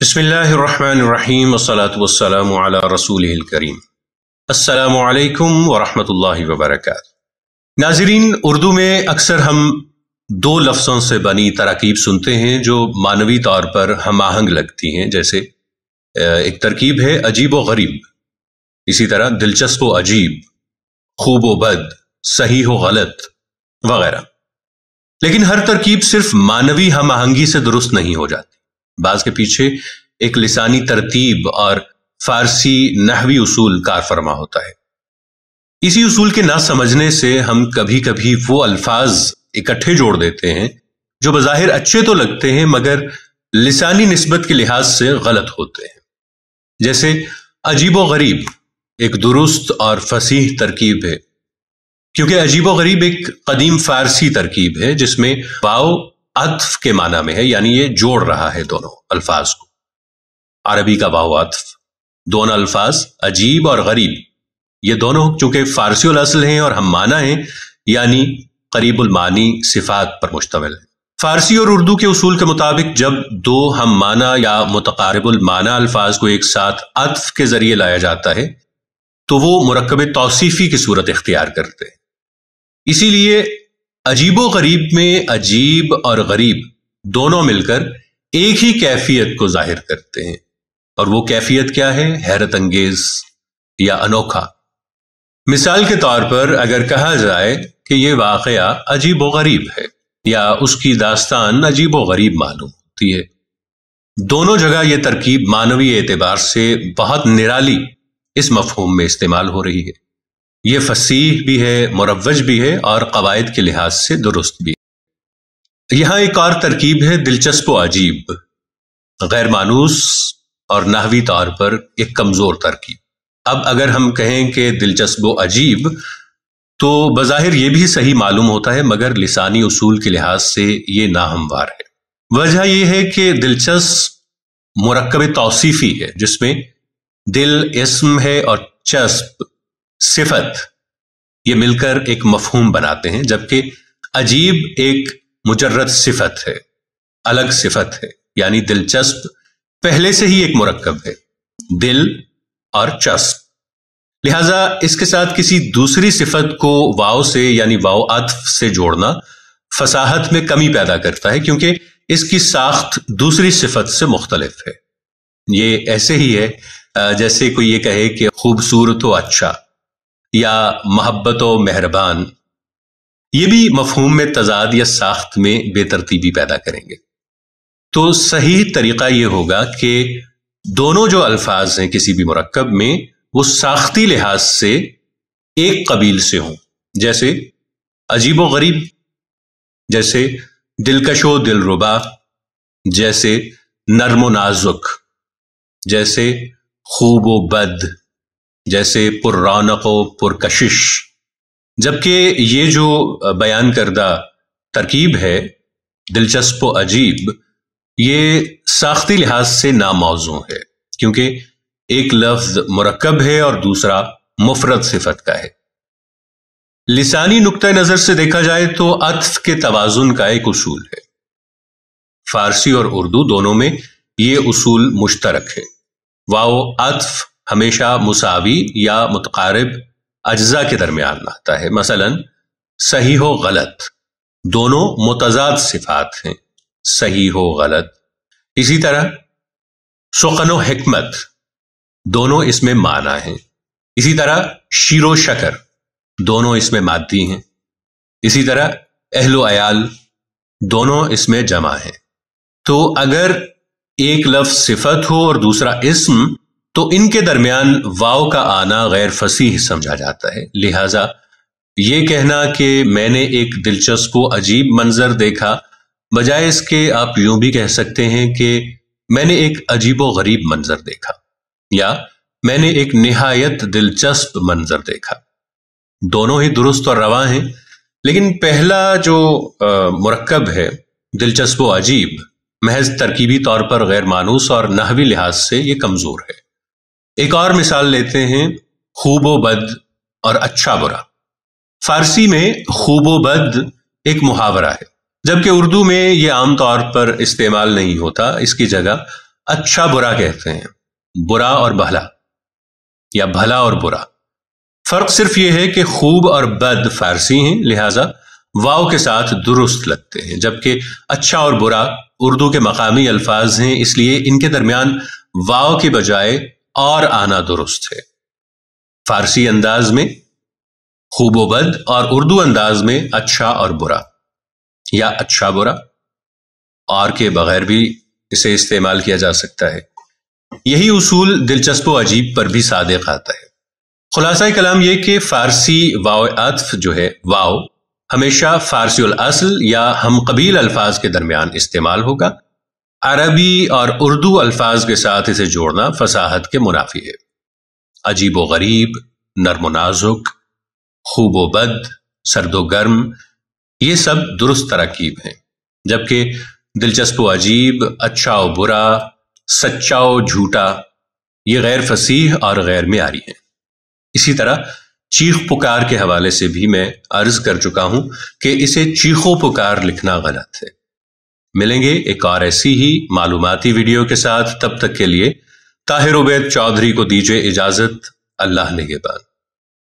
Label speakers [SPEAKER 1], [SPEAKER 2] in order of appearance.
[SPEAKER 1] बिस्मिल्लाहिर्रहमानिर्रहीम वस्सलातु वस्सलामु अला रसूलिहिल करीम। अस्सलामु अलैकुम वरहमतुल्लाहि वबरकातुहू। नाज़रीन, उर्दू में अक्सर हम दो लफ्ज़ों से बनी तरकीब सुनते हैं जो मानवी तौर पर हम आहंग लगती हैं। जैसे एक तरकीब है अजीब व गरीब, इसी तरह दिलचस्प व अजीब, खूब व बद, सही व गलत वगैरह। लेकिन हर तरकीब सिर्फ मानवी हम आहंगी से दुरुस्त नहीं हो जाती। बाज के पीछे एक लिसानी तरतीब और फारसी नहवी उसूल कार फरमा होता है। इसी उसूल के ना समझने से हम कभी कभी वो अल्फाज इकट्ठे जोड़ देते हैं जो बज़ाहिर अच्छे तो लगते हैं मगर लिसानी निस्बत के लिहाज से गलत होते हैं। जैसे अजीब व गरीब एक दुरुस्त और फसीह तरकीब है, क्योंकि अजीब व गरीब एक कदीम फारसी तरकीब है जिसमें वाव अत्फ के माना में है, यानी ये जोड़ रहा है दोनों अल्फाज को। अरबी का वाव अत्फ, दोनों अल्फाज अजीब और गरीब ये दोनों चूंकि फारसी असल हैं और हम माना हैं, यानी करीबुल मानी सिफात पर मुश्तमिल है। फारसी और उर्दू के उसूल के मुताबिक जब दो हम माना या मुतकारिबुल माना अल्फाज को एक साथ अत्फ के जरिए लाया जाता है तो वो मुरक्कब तौसीफी की सूरत इख्तियार करते हैं। इसीलिए अजीबो गरीब में अजीब और गरीब दोनों मिलकर एक ही कैफियत को जाहिर करते हैं, और वो कैफियत क्या है? हैरत अंगेज या अनोखा। मिसाल के तौर पर अगर कहा जाए कि यह वाकया अजीब व गरीब है या उसकी दास्तान अजीब व गरीब मालूम होती है, दोनों जगह यह तरकीब मानवी एतबार से बहुत निराली इस मफहूम में इस्तेमाल हो रही है। यह फसीह भी है, मुरव्वज भी है और कवायद के लिहाज से दुरुस्त भी है। यहां एक और तरकीब है दिलचस्प व अजीब, गैर मानूस और नहवी तौर पर एक कमजोर तरकीब। अब अगर हम कहें कि दिलचस्प व अजीब तो बज़ाहिर यह भी सही मालूम होता है, मगर लिसानी उसूल के लिहाज से यह नाहमवार है। वजह यह है कि दिलचस्प मुरक्कब तौसीफी है जिसमें दिल इस्म है और चस्प सिफत, ये मिलकर एक मफहूम बनाते हैं, जबकि अजीब एक मुजर्रद सिफत है, अलग सिफत है। यानी दिलचस्प पहले से ही एक मुरक्कब है, दिल और चस्प। लिहाजा इसके साथ किसी दूसरी सिफत को वाव से यानी वाव अत्फ से जोड़ना फसाहत में कमी पैदा करता है, क्योंकि इसकी साख्त दूसरी सिफत से मुख्तलिफ है। ये ऐसे ही है जैसे कोई ये कहे कि खूबसूरत व अच्छा या मोहब्बत व मेहरबान। ये भी मफहूम में तजाद या साख्त में बेतरतीबी पैदा करेंगे। तो सही तरीका यह होगा कि दोनों जो अल्फाज हैं किसी भी मुरक्कब में वो साख्ती लिहाज से एक कबील से हों। जैसे अजीब व गरीब, जैसे दिलकशो दिलरुबा, जैसे नर्म व नाजुक, जैसे खूब व बद, जैसे पुर्रौनक व पुरकशिश। जबकि ये जो बयान करदा तरकीब है दिलचस्प व अजीब, ये साख्ती लिहाज से नामौजू है, क्योंकि एक लफ्ज मुरक्कब है और दूसरा मुफरद सिफत का है। लिसानी नुक्ता नजर से देखा जाए तो अत्फ के तवाजुन का एक उसूल है। फारसी और उर्दू दोनों में ये उसूल मुश्तरक है। वाव अत्फ हमेशा मुसावी या मुतकारिब अज्जा के दरमियान आता है। मसलन सही हो गलत, दोनों मुतजाद सिफात हैं, सही हो गलत। इसी तरह सुकन व हिकमत, दोनों इसमें माना है। इसी तरह शीरो शकर, दोनों इसमें मादी हैं। इसी तरह अहलो अयाल, दोनों इसमें जमा हैं। तो अगर एक लफ्ज सिफत हो और दूसरा इस्म तो इनके दरमियान वाव का आना गैर फसीह समझा जाता है। लिहाजा ये कहना कि मैंने एक दिलचस्प व अजीब मंजर देखा, बजाय इसके आप यूं भी कह सकते हैं कि मैंने एक अजीब व गरीब मंजर देखा या मैंने एक निहायत दिलचस्प मंजर देखा। दोनों ही दुरुस्त और रवा हैं, लेकिन पहला जो मुरक्कब है दिलचस्प व अजीब महज तरकीबी तौर पर गैर मानूस और नहवी लिहाज से ये कमजोर है। एक और मिसाल लेते हैं खूब व बद और अच्छा बुरा। फारसी में खूब व बद एक मुहावरा है, जबकि उर्दू में यह आमतौर पर इस्तेमाल नहीं होता। इसकी जगह اچھا برا کہتے ہیں، برا اور بھلا یا بھلا اور برا۔ فرق صرف یہ ہے کہ خوب اور بد فارسی ہیں، لہٰذا واو کے ساتھ درست لگتے ہیں، جبکہ اچھا اور برا اردو کے مقامی الفاظ ہیں، اس لیے ان کے درمیان واو کی بجائے اور آنا درست ہے۔ فارسی انداز میں خوب و بد اور اردو انداز میں اچھا اور برا یا اچھا برا، اور کے بغیر بھی اسے استعمال کیا جا سکتا ہے۔ یہی اصول دلچسپ و عجیب پر بھی صادق آتا ہے۔ خلاصہ کلام یہ کہ فارسی واو عطف جو ہے واو ہمیشہ فارسی الاصل یا ہم قبیل الفاظ کے درمیان استعمال ہوگا۔ عربی اور اردو الفاظ کے ساتھ اسے جوڑنا فصاحت کے منافی ہے۔ عجیب و غریب، نرم و نازک، خوب و بد، سرد و گرم، یہ سب درست تراکیب ہیں، جبکہ دلچسپ و عجیب، اچھا و برا، سچا و جھوٹا یہ غیر فصیح اور غیر معیاری ہیں۔ اسی طرح چیخ پکار کے حوالے سے بھی میں عرض کر چکا ہوں کہ اسے چیخو پکار لکھنا غلط ہے۔ ملیں گے ایک اور ایسی ہی معلوماتی ویڈیو کے ساتھ، تب تک کے لیے طاہر عبید چودھری کو دیجیے اجازت۔ اللہ نگہبان۔